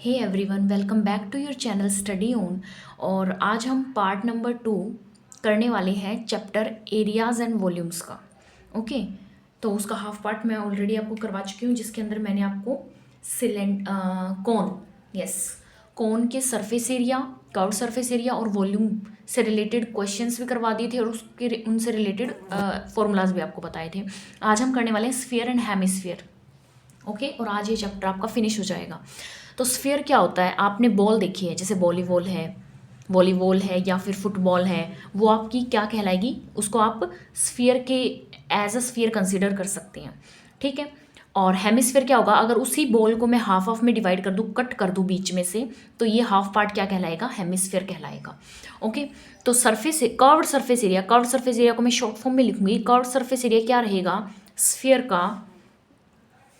Hey everyone, welcome back to your channel study on. और आज हम पार्ट नंबर 2 करने वाले हैं चैप्टर एरियाज़ एंड वॉल्यूम्स का। ओके, तो उसका हाफ पार्ट मैं ऑलरेडी आपको करवा चुकी हूँ, जिसके अंदर मैंने आपको कोन के surface area, curve surface area और वॉल्यूम से रिलेटेड क्वेश्चंस भी करवा दिए थे और उसके उनसे रिलेटेड फॉर्मूलाज भी आपको बताए थे। आज हम करने वाले हैं स्फीयर एंड हेमिस्फीयर। ओके, और आज ये चैप्टर आपका फिनिश हो जाएगा। तो स्फीयर क्या होता है? आपने बॉल देखी है, जैसे वॉलीबॉल है या फिर फुटबॉल है, वो आपकी क्या कहलाएगी? उसको आप स्फीयर के एज अ स्फीयर कंसिडर कर सकते हैं, ठीक है। और हेमिस्फीयर क्या होगा? अगर उसी बॉल को मैं हाफ हाफ में डिवाइड कर दूँ, कट कर दूँ बीच में से, तो ये हाफ पार्ट क्या कहलाएगा? हेमिस्फीयर कहलाएगा। ओके, तो कर्व्ड सरफेस एरिया को मैं शॉर्ट फॉर्म में लिखूंगी। कर्व्ड सरफेस एरिया क्या रहेगा स्फीयर का,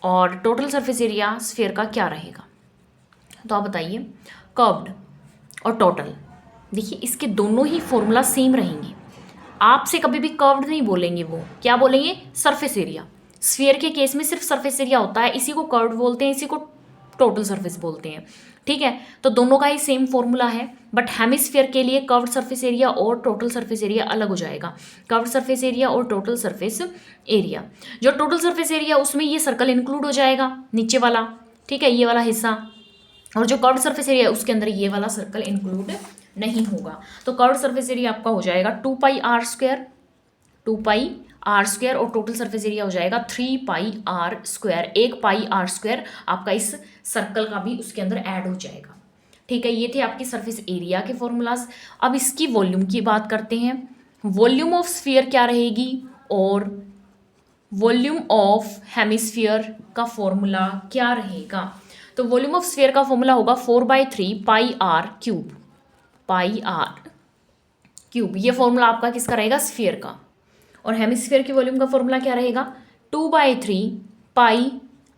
और टोटल सरफेस एरिया स्फीयर का क्या रहेगा? तो आप बताइए, कर्व्ड और टोटल, देखिए इसके दोनों ही फॉर्मूला सेम रहेंगे। आपसे कभी भी कर्व्ड नहीं बोलेंगे, वो क्या बोलेंगे? Surface area. स्फीयर के केस में सिर्फ सरफेस एरिया होता है, इसी को कर्व्ड बोलते हैं, इसी को टोटल सरफेस बोलते हैं, ठीक है। तो दोनों का ही सेम फॉर्मूला है, बट हेमिस्फीयर के लिए कर्व्ड सरफेस एरिया और टोटल सरफेस एरिया अलग हो जाएगा। कर्व्ड सरफेस एरिया और टोटल सरफेस एरिया, जो टोटल सरफेस एरिया उसमें ये सर्कल इंक्लूड हो जाएगा, नीचे वाला, ठीक है, ये वाला हिस्सा। और जो कर्व्ड सरफेस एरिया है उसके अंदर ये वाला सर्कल इंक्लूड नहीं होगा। तो कर्व्ड सरफेस एरिया आपका हो जाएगा 2 पाई r स्क्वायर, और टोटल सरफेस एरिया हो जाएगा 3 पाई r स्क्वायर। 1 पाई r स्क्वायर आपका इस सर्कल का भी उसके अंदर ऐड हो जाएगा, ठीक है। ये थे आपके सरफेस एरिया के फॉर्मूलाज। अब इसकी वॉल्यूम की बात करते हैं। वॉल्यूम ऑफ स्फीयर क्या रहेगी और वॉल्यूम ऑफ हेमिस्फीयर का फॉर्मूला क्या रहेगा? तो वॉल्यूम ऑफ स्फीयर का फॉर्मूला होगा 4/3 पाई आर क्यूब। ये फॉर्मूला आपका किसका रहेगा? स्फीयर का। और हेमिस्फीयर की वॉल्यूम का फॉर्मूला क्या रहेगा? 2/3 पाई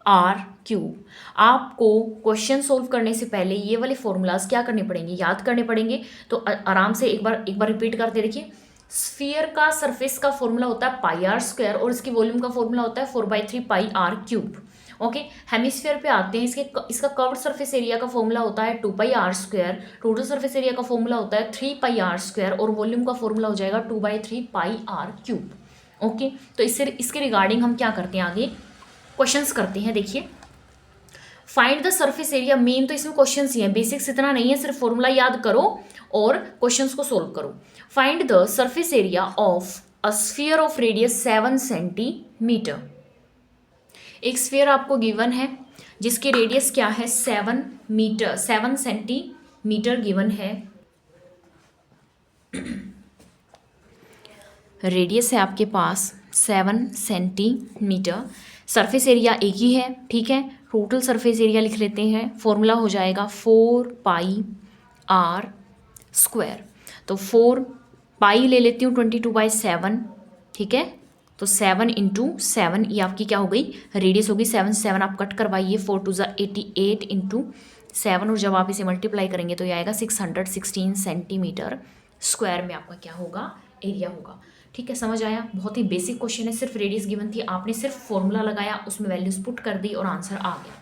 आर क्यूब। आपको क्वेश्चन सोल्व करने से पहले ये वाले फॉर्मूलाज क्या करने पड़ेंगे? याद करने पड़ेंगे। तो आराम से एक बार रिपीट करते देखिए। स्फीयर का सरफेस का फॉर्मूला होता है पाई r स्क्वायर, और इसकी वॉल्यूम का फॉर्मूला होता है 4/3 पाई आर क्यूब। ओके, हेमिस्फीयर पे आते हैं। इसका कर्व्ड सरफेस एरिया का फॉर्मूला होता है 2 पाई r square, total surface area का फॉर्मूला होता है 3 पाई r स्क्वायर, और वॉल्यूम का फॉर्मूला हो जाएगा 2/3 पाई आर क्यूब। ओके, तो इसके रिगार्डिंग हम क्या करते हैं, आगे क्वेश्चंस करते हैं। देखिए, find the surface area. Main तो इसमें क्वेश्चंस ही है, बेसिक्स इतना नहीं है, सिर्फ फॉर्मूला याद करो और क्वेश्चंस को सोल्व करो। Find the surface area of a sphere of radius 7 centimetre. एक स्फीयर आपको गिवन है जिसकी रेडियस क्या है? 7 सेंटीमीटर गिवन है। रेडियस है आपके पास 7 सेंटीमीटर। सरफेस एरिया एक ही है, ठीक है। टोटल सरफेस एरिया लिख लेते हैं। फॉर्मूला हो जाएगा 4 पाई r स्क्वायर। तो 4 पाई ले लेती हूँ 22/7, ठीक है। तो 7 इंटू 7, ये आपकी क्या हो गई? रेडियस होगी। 7 आप कट करवाइए, 4 2 ज़ा 88 इंटू 7, और जब आप इसे मल्टीप्लाई करेंगे तो ये आएगा 616 सेंटीमीटर स्क्वायर में आपका क्या होगा? एरिया होगा, ठीक है। समझ आया? बहुत ही बेसिक क्वेश्चन है, सिर्फ रेडियस गिवन थी, आपने सिर्फ फॉर्मूला लगाया, उसमें वैल्यूज पुट कर दी और आंसर आ गया।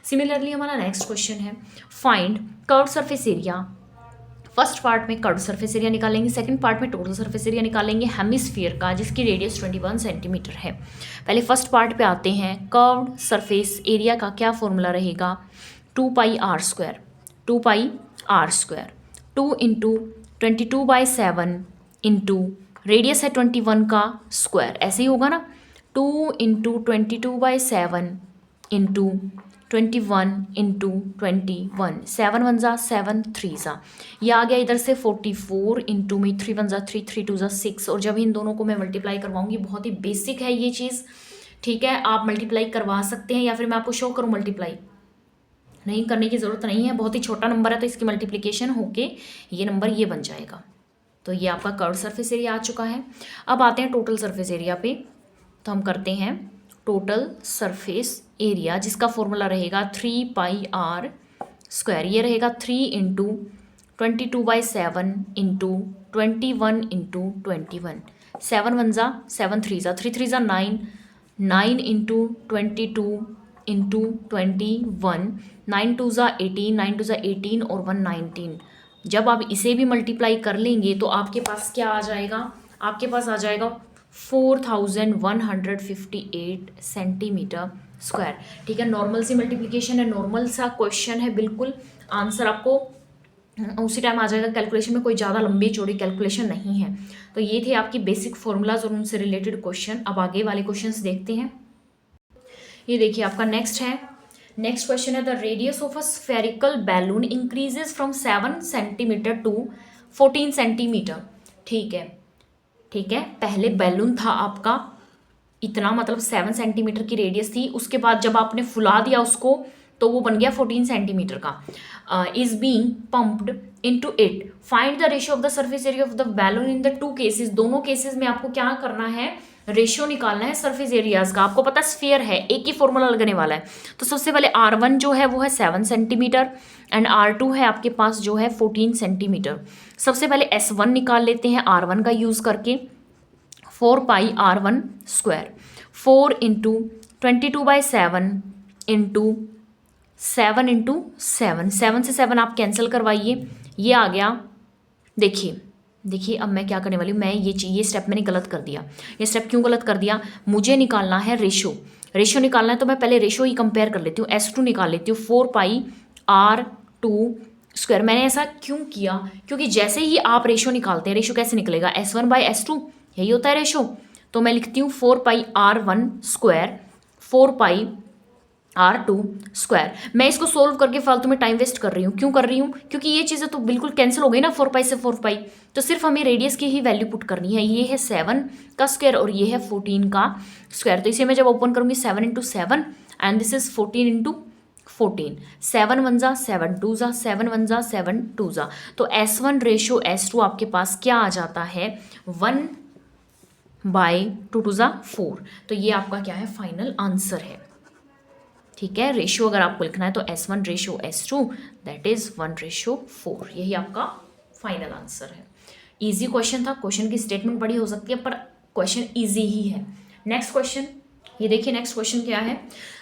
सिमिलरली हमारा नेक्स्ट क्वेश्चन है, find curved surface area. First part में कर्व्ड सरफेस एरिया निकालेंगे, सेकंड पार्ट में टोटल सरफेस एरिया निकालेंगे हेमिस्फीयर का, जिसकी रेडियस 21 सेंटीमीटर है। पहले फर्स्ट पार्ट पे आते हैं। कर्व्ड सरफेस एरिया का क्या फॉर्मूला रहेगा? 2 पाई r square, 2 into 22/7 into radius है 21 का स्क्वायर, ऐसे ही होगा ना। 2 इंटू 22/7 इंटू 21 इंटू 21, 7 1 ज़ा 7 3 ज़ा, ये आ गया इधर से 44 इंटू में 3 1 ज़ा 3 3 2 ज़ा 6, और जब इन दोनों को मैं मल्टीप्लाई करवाऊंगी, बहुत ही बेसिक है ये चीज़, ठीक है। आप मल्टीप्लाई करवा सकते हैं या फिर मैं आपको शो करूँ मल्टीप्लाई, नहीं करने की ज़रूरत नहीं है, बहुत ही छोटा नंबर है, तो इसकी मल्टीप्लिकेशन होके ये नंबर ये बन जाएगा। तो ये आपका कर्व्ड सरफेस एरिया आ चुका है। अब आते हैं टोटल सरफेस एरिया पे। तो हम करते हैं टोटल सरफेस एरिया, जिसका फॉर्मूला रहेगा 3 पाई r स्क्वायर। ये रहेगा 3 इंटू 22/7 इंटू 21 इंटू 21, 7 1 ज़ा 7 3 ज़ा 3 3 ज़ा 9, 9 इंटू 22 इंटू 21, 9 टू ज़ा 18, 9 टू ज़ा 18 और 1 19। जब आप इसे भी मल्टीप्लाई कर लेंगे तो आपके पास क्या आ जाएगा, आपके पास आ जाएगा 4158 सेंटीमीटर स्क्वायर। ठीक है, नॉर्मल सी मल्टीप्लिकेशन है, नॉर्मल सा क्वेश्चन है, बिल्कुल आंसर आपको उसी टाइम आ जाएगा। कैलकुलेशन में कोई ज़्यादा लंबी चौड़ी कैलकुलेशन नहीं है। तो ये थे आपकी बेसिक फॉर्मूलाज और उनसे रिलेटेड क्वेश्चन। अब आगे वाले क्वेश्चंस देखते हैं। ये देखिए आपका नेक्स्ट क्वेश्चन है the radius of a spherical balloon increases from 7 centimetre to 14 centimetre. ठीक है, पहले बैलून था आपका इतना, मतलब 7 सेंटीमीटर की रेडियस थी, उसके बाद जब आपने फुला दिया उसको तो वो बन गया 14 सेंटीमीटर का। Is being pumped into it, find the ratio of the surface area of the balloon in the two cases. दोनों केसेस में आपको क्या करना है, रेशियो निकालना है सरफेस एरियाज का। आपको पता स्फीयर है, एक ही फॉर्मूला लगने वाला है। तो सबसे पहले R1 जो है वो है 7 सेंटीमीटर एंड R2 है आपके पास जो है 14 सेंटीमीटर। सबसे पहले S1 निकाल लेते हैं R1 का यूज़ करके। 4 पाई R1 square, 4 into 22/7 into 7 into 7, 7 से 7 आप कैंसिल करवाइए, ये आ गया। देखिए अब मैं क्या करने वाली हूँ, मैं ये स्टेप मैंने गलत कर दिया। ये स्टेप क्यों गलत कर दिया, मुझे निकालना है रेशो निकालना है, तो मैं पहले रेशो ही कंपेयर कर लेती हूँ। S2 निकाल लेती हूँ, 4 पाई R2 स्क्वायर। मैंने ऐसा क्यों किया, क्योंकि जैसे ही आप रेशो निकालते हैं, रेशो कैसे निकलेगा, S1/S2, यही होता है रेशो। तो मैं लिखती हूँ 4 पाई R1 स्क्वायर, 4 पाई R2 स्क्वायर। मैं इसको सोल्व करके फालतू में टाइम वेस्ट कर रही हूँ, क्यों कर रही हूँ, क्योंकि ये चीज़ें तो बिल्कुल कैंसिल हो गई ना, 4 पाई से 4 पाई। तो सिर्फ हमें रेडियस की ही वैल्यू पुट करनी है। ये है 7 का स्क्वायर और ये है 14 का स्क्वायर। तो इसे मैं जब ओपन करूँगी 7 into 7 and this is 14 into 14, 7 1 जा 7 2 जा 7 1 जा 7 2 जा। तो S1 रेशो S2 आपके पास क्या आ जाता है, 1/2 2 जा 4। तो ये आपका क्या है, फाइनल आंसर है। ठीक है, रेशियो अगर आपको लिखना है तो S1 ratio S2 that is 1/4, यही आपका फाइनल आंसर है। इजी क्वेश्चन था, क्वेश्चन की स्टेटमेंट बड़ी हो सकती है पर क्वेश्चन इजी ही है। नेक्स्ट क्वेश्चन, ये देखिए नेक्स्ट क्वेश्चन क्या है,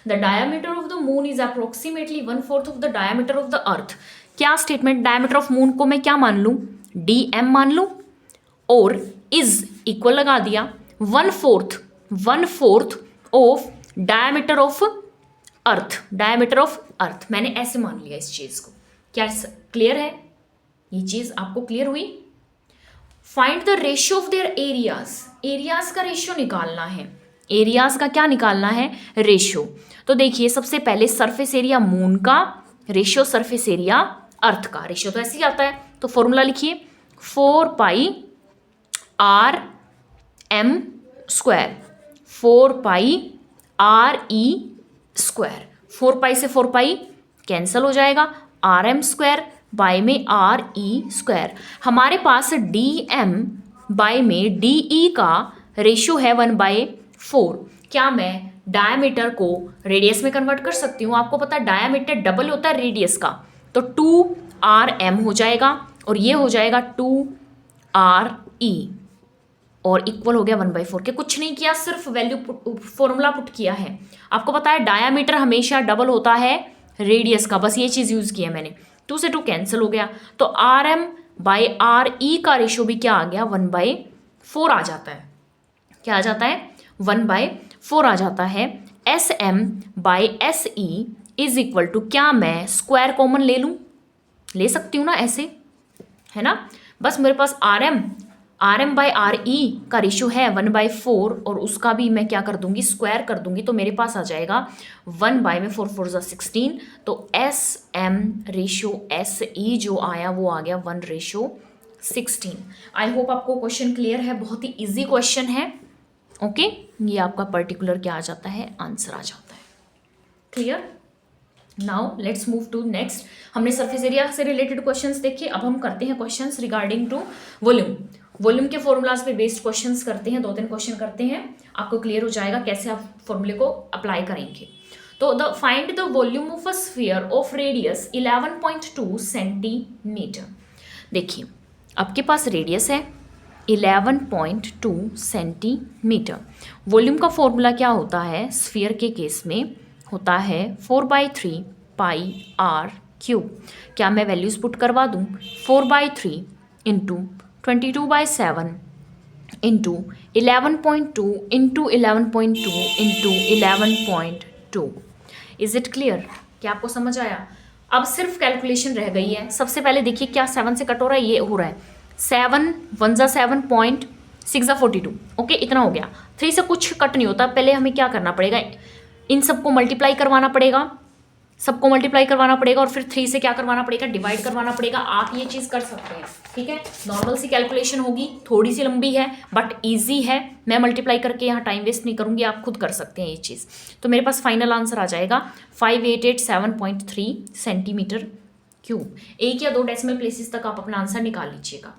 the diameter of the moon is approximately 1/4 of the diameter of the अर्थ। क्या स्टेटमेंट, डायमीटर ऑफ मून को मैं क्या मान लूँ, DM मान लूँ, और इज इक्वल लगा दिया 1/4 of diameter of earth, diameter of earth मैंने ऐसे मान लिया इस चीज को। क्या क्लियर है, ये चीज आपको क्लियर हुई। Find the ratio of their areas, areas का रेशियो निकालना है। एरियाज का क्या निकालना है, रेशियो। तो देखिए सबसे पहले सरफेस एरिया मून का रेशियो सरफेस एरिया अर्थ का रेशियो, तो ऐसे ही आता है। तो फॉर्मूला लिखिए 4 पाई RM स्क्वायर, 4 पाई RE स्क्वायर। 4 पाई से 4 पाई कैंसल हो जाएगा, RM स्क्वायर बाय में RE स्क्वायर। हमारे पास DM बाय में DE का रेशियो है 1/4। क्या मैं डायमीटर को रेडियस में कन्वर्ट कर सकती हूँ, आपको पता है डायमीटर डबल होता है रेडियस का, तो 2RM हो जाएगा और ये हो जाएगा 2RE और इक्वल हो गया 1/4 के। कुछ नहीं किया, सिर्फ वैल्यू फॉर्मूला पुट किया है। आपको पता है डायामीटर हमेशा डबल होता है रेडियस का, बस ये चीज़ यूज़ की है मैंने। 2 से 2 कैंसिल हो गया, तो RM/RE का रेशियो भी क्या आ गया, 1/4 आ जाता है। क्या आ जाता है, 1/4 आ जाता है। SM/SE इज इक्वल टू, क्या मैं स्क्वायर कॉमन ले लूँ, ले सकती हूँ ना ऐसे, है ना। बस मेरे पास RM/RE का रेशियो है 1/4 और उसका भी मैं क्या कर दूंगी, स्क्वायर कर दूंगी, तो मेरे पास आ जाएगा 1/4 4 = 16। तो SM रेशियो SE जो आया वो आ गया 1/16। आई होप आपको क्वेश्चन क्लियर है, बहुत ही इजी क्वेश्चन है। ओके, ये आपका पर्टिकुलर क्या आ जाता है, आंसर आ जाता है। Clear. Now let's move to next. हमने सरफेस एरिया से रिलेटेड क्वेश्चंस देखे, अब हम करते हैं questions regarding to volume. Volume के फॉर्मूलाज पे बेस्ड क्वेश्चंस करते हैं, 2-3 क्वेश्चन करते हैं, आपको क्लियर हो जाएगा कैसे आप फॉर्मूले को अप्लाई करेंगे। तो the find the volume of a sphere of radius 11.2 centimetre. देखिए आपके पास रेडियस है 11.2 सेंटीमीटर। वॉल्यूम का फॉर्मूला क्या होता है, स्फीयर के केस में होता है 4/3 पाई आर क्यूब। क्या मैं वैल्यूज़ पुट करवा दूँ? 4/3 into 22/7 into 11.2 into 11.2 into 11.2। Is it clear? क्या आपको समझ आया? अब सिर्फ कैलकुलेशन रह गई है। सबसे पहले देखिए क्या 7 से कट हो रहा है, ये हो रहा है 7 1 जा 7 पॉइंट 6 जा 42। ओके, इतना हो गया। 3 से कुछ कट नहीं होता। पहले हमें क्या करना पड़ेगा, इन सबको मल्टीप्लाई करवाना पड़ेगा, सबको मल्टीप्लाई करवाना पड़ेगा और फिर 3 से क्या करवाना पड़ेगा, डिवाइड करवाना पड़ेगा। आप ये चीज़ कर सकते हैं, ठीक है। नॉर्मल सी कैलकुलेशन होगी, थोड़ी सी लंबी है बट इजी है। मैं मल्टीप्लाई करके यहाँ टाइम वेस्ट नहीं करूँगी, आप खुद कर सकते हैं ये चीज़। तो मेरे पास फाइनल आंसर आ जाएगा 5887.3 सेंटीमीटर क्यूब। एक या दो डेसिमल प्लेसेस तक आप अपना आंसर निकाल लीजिएगा।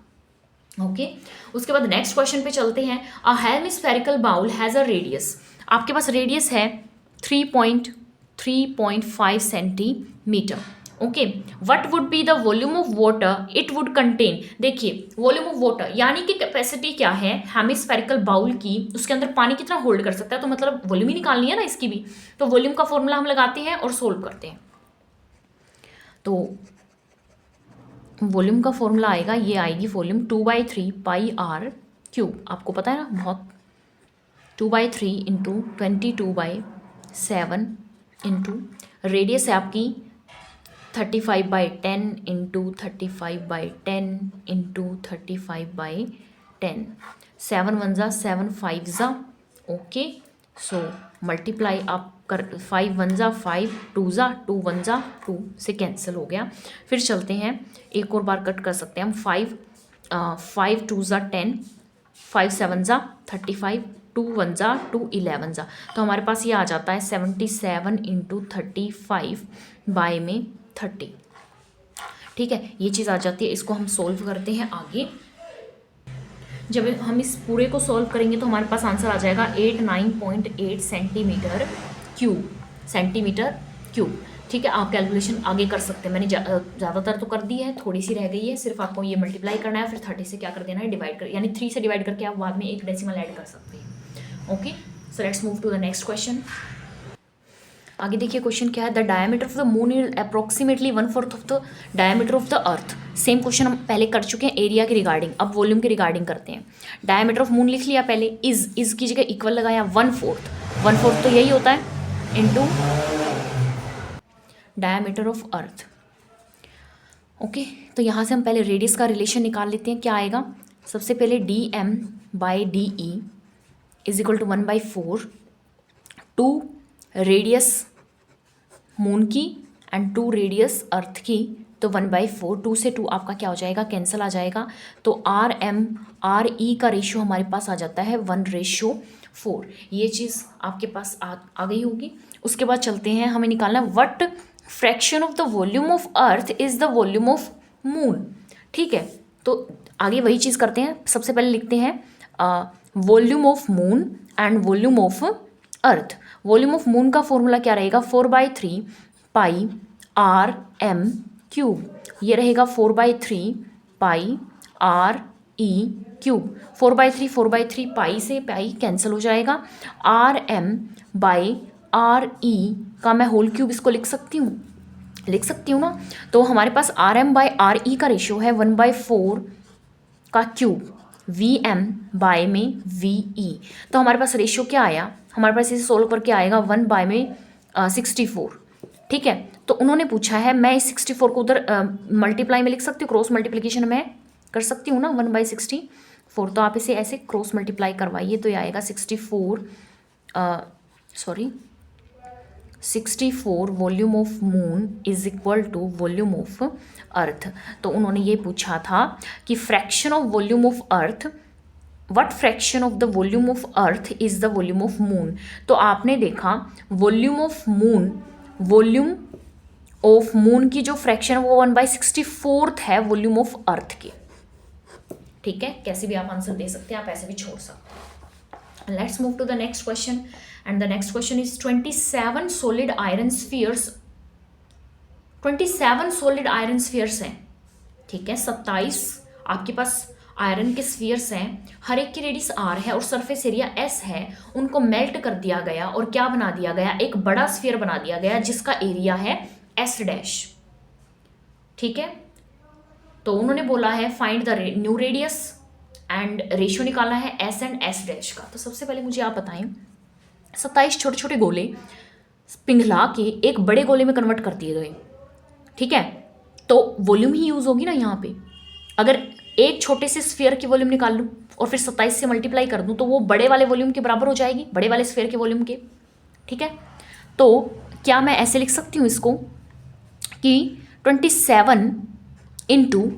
ओके, उसके बाद नेक्स्ट क्वेश्चन पे चलते हैं। A hemispherical bowl has a radius. आपके पास रेडियस है 3.5 centimetre. Okay, what would be the volume of water it would contain. देखिए वॉल्यूम ऑफ वाटर यानी कि कैपेसिटी क्या है हेमिस्फेरिकल बाउल की, उसके अंदर पानी कितना होल्ड कर सकता है, तो मतलब वॉल्यूम ही निकालनी है ना इसकी भी। तो वॉल्यूम का फॉर्मूला हम लगाते हैं और सोल्व करते हैं। तो वॉल्यूम का फॉर्मूला आएगा, ये आएगी वॉल्यूम 2/3 पाई आर क्यूब। आपको पता है ना बहुत, 2/3 इंटू 22/7 इंटू रेडियस है आपकी 35/10 इंटू 35/10 इंटू 35/10। 7 1 जा 7 5 जा। ओके, सो मल्टीप्लाई आप कर 5 1 जा 5 2 जा 2 1 जा 2 से कैंसिल हो गया। फिर चलते हैं, एक और बार कट कर सकते हैं हम। 5 2 जा 10, 5 7 जा 35, 2 1 जा 2 11 जा। तो हमारे पास ये आ जाता है 77 इंटू 35 बाय में 30। ठीक है, ये चीज़ आ जाती है। इसको हम सोल्व करते हैं आगे। जब हम इस पूरे को सोल्व करेंगे तो हमारे पास आंसर आ जाएगा 89.8 सेंटीमीटर क्यूब। ठीक है, आप कैलकुलेशन आगे कर सकते हैं। मैंने ज़्यादातर तो कर दी है, थोड़ी सी रह गई है। सिर्फ आपको ये मल्टीप्लाई करना है, फिर 30 से क्या कर देना है, डिवाइड कर, यानी 3 से डिवाइड करके आप बाद में एक डेसिमल ऐड कर सकते हैं। Okay, so let's move to the next question. आगे देखिए क्वेश्चन क्या है। The diameter of the moon is approximately 1/4 of the diameter of the earth. Same question हम पहले कर चुके हैं एरिया के रिगार्डिंग, अब वॉल्यूम के रिगार्डिंग करते हैं। डायमीटर ऑफ मून लिख लिया पहले, इज की जगह इक्वल लगाया 1/4 तो यही होता है into diameter of earth. Okay, तो यहाँ से हम पहले रेडियस का रिलेशन निकाल लेते हैं। क्या आएगा, सबसे पहले dm/de is equal to 1/4 to radius moon की एंड 2 रेडियस अर्थ की, तो 1/4। 2 से 2 आपका क्या हो जाएगा, कैंसिल आ जाएगा। तो RE का रेशियो हमारे पास आ जाता है 1/4। ये चीज़ आपके पास आ गई होगी। उसके बाद चलते हैं, हमें निकालना what fraction of the volume of earth is the volume of moon. ठीक है, तो आगे वही चीज़ करते हैं। सबसे पहले लिखते हैं volume of moon and volume of earth. Volume of moon का फॉर्मूला क्या रहेगा, 4/3 पाई RM क्यूब। ये रहेगा 4/3 पाई RE क्यूब। 4/3 पाई से पाई कैंसिल हो जाएगा। RM/RE का मैं होल क्यूब इसको लिख सकती हूँ ना। तो हमारे पास RM/RE का रेशियो है 1/4 का क्यूब, VM बाय में VE। तो हमारे पास रेशियो क्या आया, हमारे पास इसे सोल्व करके आएगा 1/64। ठीक है, तो उन्होंने पूछा है, मैं इस 64 को उधर मल्टीप्लाई में लिख सकती हूँ, क्रॉस मल्टीप्लिकेशन में कर सकती हूँ ना 1/64। तो आप इसे ऐसे क्रॉस मल्टीप्लाई करवाइए तो ये आएगा 64 volume of moon is equal to volume of earth. तो उन्होंने ये पूछा था कि fraction of volume of earth, what fraction of the volume of earth is the volume of moon. तो आपने देखा वॉल्यूम ऑफ मून की जो फ्रैक्शन है वो 1/64 है वॉल्यूम ऑफ अर्थ की। ठीक है, कैसे भी आप आंसर दे सकते हैं, आप ऐसे भी छोड़ सकते हैं। Let's move to the next question and the next question is 27 solid iron spheres. 27 solid iron spheres हैं। ठीक है, 27 आपके पास आयरन के स्फीयर्स हैं, हर एक की रेडियस आर है और सरफेस एरिया एस है, उनको मेल्ट कर दिया गया और क्या बना दिया गया, एक बड़ा स्फीयर बना दिया गया जिसका एरिया है एस डैश। ठीक है, तो उन्होंने बोला है find the new radius and ratio निकालना है एस एंड एस डैश का। तो सबसे पहले मुझे आप बताएं, 27 छोटे छोटे गोले पिघला के एक बड़े गोले में कन्वर्ट कर दिए गए, ठीक है, तो वॉल्यूम ही यूज होगी ना यहाँ पे। अगर एक छोटे से स्फीयर की वॉल्यूम निकाल लूँ और फिर 27 से मल्टीप्लाई कर दूँ तो वो बड़े वाले वॉल्यूम के बराबर हो जाएगी, बड़े वाले स्फीयर के वॉल्यूम के। ठीक है, तो क्या मैं ऐसे लिख सकती हूँ इसको कि 27 into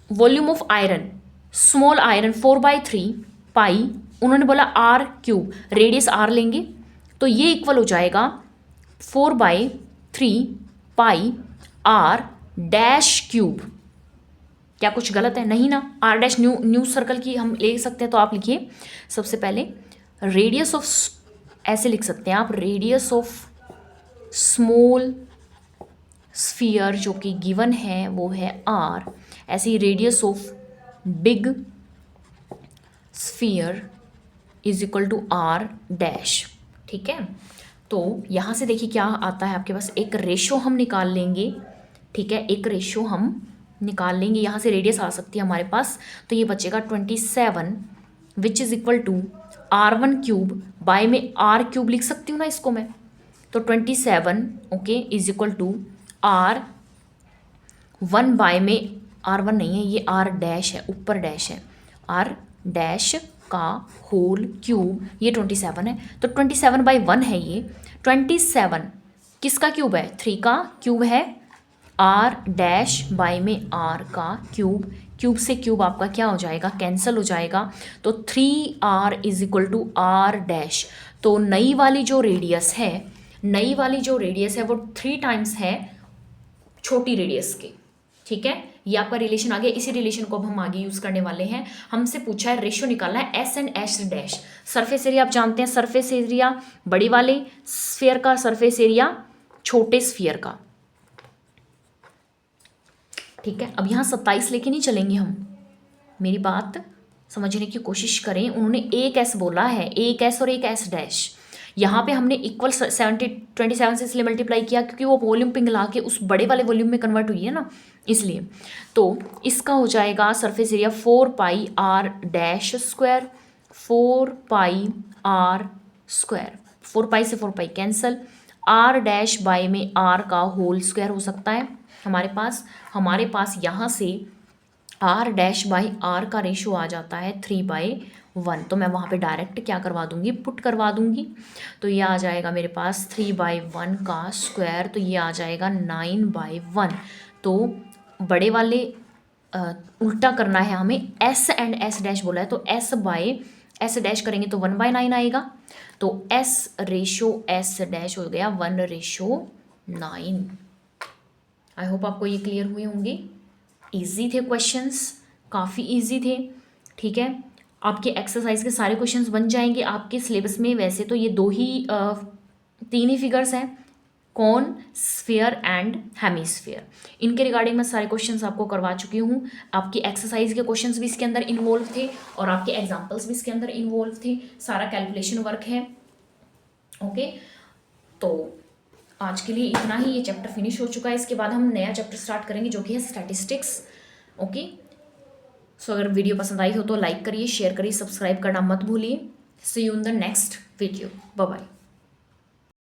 volume of iron, small iron 4/3 पाई, उन्होंने बोला आर क्यूब, रेडियस आर लेंगे तो ये इक्वल हो जाएगा 4/3 पाई आर डैश क्यूब। क्या कुछ गलत है? नहीं ना। आर डैश न्यू सर्कल की हम ले सकते हैं, तो आप लिखिए सबसे पहले रेडियस ऑफ, ऐसे लिख सकते हैं आप, रेडियस ऑफ स्मॉल स्फीयर जो कि गिवन है वो है आर, ऐसे ही radius of big sphere is equal to R dash. ठीक है, तो यहाँ से देखिए क्या आता है आपके पास, एक रेशो हम निकाल लेंगे। ठीक है, एक रेशो हम निकाल लेंगे, यहाँ से रेडियस आ सकती है हमारे पास, तो ये बचेगा 27 which is equal to R1 cube by में R क्यूब लिख सकती हूँ ना इसको मैं, तो 27 okay is equal to R1 by में R1 नहीं है, ये R डैश है, ऊपर डैश है, R डैश का होल क्यूब, ये 27 है, तो 27/1 है ये। 27 किसका क्यूब है? 3 का क्यूब है, आर डैश बाय में आर का क्यूब, क्यूब से क्यूब आपका क्या हो जाएगा, कैंसिल हो जाएगा, तो 3R is equal to R dash. तो नई वाली जो रेडियस है, नई वाली जो रेडियस है वो 3 टाइम्स है छोटी रेडियस के। ठीक है, ये आपका रिलेशन आ गया। इसी रिलेशन को अब हम आगे यूज करने वाले हैं। हमसे पूछा है रेशियो निकालना है S and S dash. Surface area आप जानते हैं, सरफेस एरिया बड़ी वाले स्फीयर का, सरफेस एरिया छोटे स्फीयर का। ठीक है, अब यहाँ 27 लेके नहीं चलेंगे हम, मेरी बात समझने की कोशिश करें। उन्होंने एक एस बोला है, एक एस और एक एस डैश, यहाँ पे हमने इक्वल 27 से इसलिए मल्टीप्लाई किया क्योंकि वो वॉल्यूम पिघला के उस बड़े वाले वॉल्यूम में कन्वर्ट हुई है ना, इसलिए। तो इसका हो जाएगा surface area 4 πr dash square, 4 πr square, 4 से 4 कैंसल, आर डैश बाय में आर का होल स्क्वायर हो सकता है हमारे पास यहाँ से आर डैश बाई आर का रेशो आ जाता है 3/1, तो मैं वहाँ पे डायरेक्ट क्या करवा दूँगी, पुट करवा दूँगी, तो ये आ जाएगा मेरे पास 3/1 का स्क्वायर, तो ये आ जाएगा 9/1। तो बड़े वाले उल्टा करना है हमें, एस एंड एस डैश बोला है, तो एस बाय एस डैश करेंगे तो 1/9 आएगा, तो एस रेशो एस डैश हो गया 1/9। आई होप आपको ये क्लियर हुए होंगे। इजी थे क्वेश्चंस, काफ़ी इजी थे। ठीक है, आपके एक्सरसाइज के सारे क्वेश्चंस बन जाएंगे आपके सिलेबस में। वैसे तो ये 3 ही फिगर्स हैं, कॉन, स्फीयर एंड हेमीस्फीयर। इनके रिगार्डिंग मैं सारे क्वेश्चंस आपको करवा चुकी हूँ। आपकी एक्सरसाइज के क्वेश्चंस भी इसके अंदर इन्वॉल्व थे और आपके एग्जाम्पल्स भी इसके अंदर इन्वॉल्व थे, सारा कैलकुलेशन वर्क है। ओके, तो आज के लिए इतना ही, ये चैप्टर फिनिश हो चुका है। इसके बाद हम नया चैप्टर स्टार्ट करेंगे जो कि है स्टैटिस्टिक्स। ओके, सो अगर वीडियो पसंद आई हो तो लाइक करिए, शेयर करिए, सब्सक्राइब करना मत भूलिए। See you in the next video, bye bye.